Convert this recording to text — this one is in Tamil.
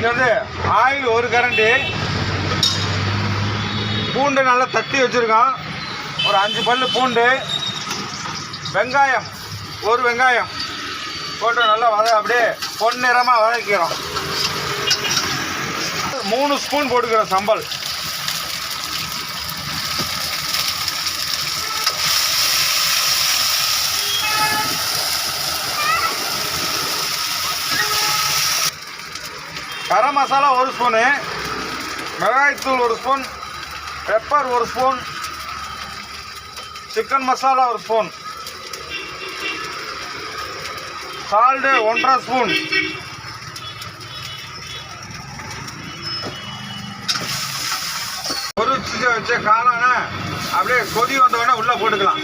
இது வந்து ஆயில் ஒரு கரண்டி, பூண்டு நல்லா தட்டி வச்சுருக்கோம், ஒரு 5 பல்லு பூண்டு, வெங்காயம் ஒரு வெங்காயம் போட்டு நல்லா அப்படியே பொன்னிறமாக வதக்கிறோம். 3 ஸ்பூன் போட்டுக்கிறோம் சம்பல். கரம் மசாலா 1 ஸ்பூனு, மிளகாய்த்தூள் 1 spoon, pepper 1 spoon, chicken masala 1 spoon, salt 1.5 spoon, பொரிச்சு வச்ச காளான அப்படியே கொதி வந்தோடனே உள்ளே போட்டுக்கலாம்.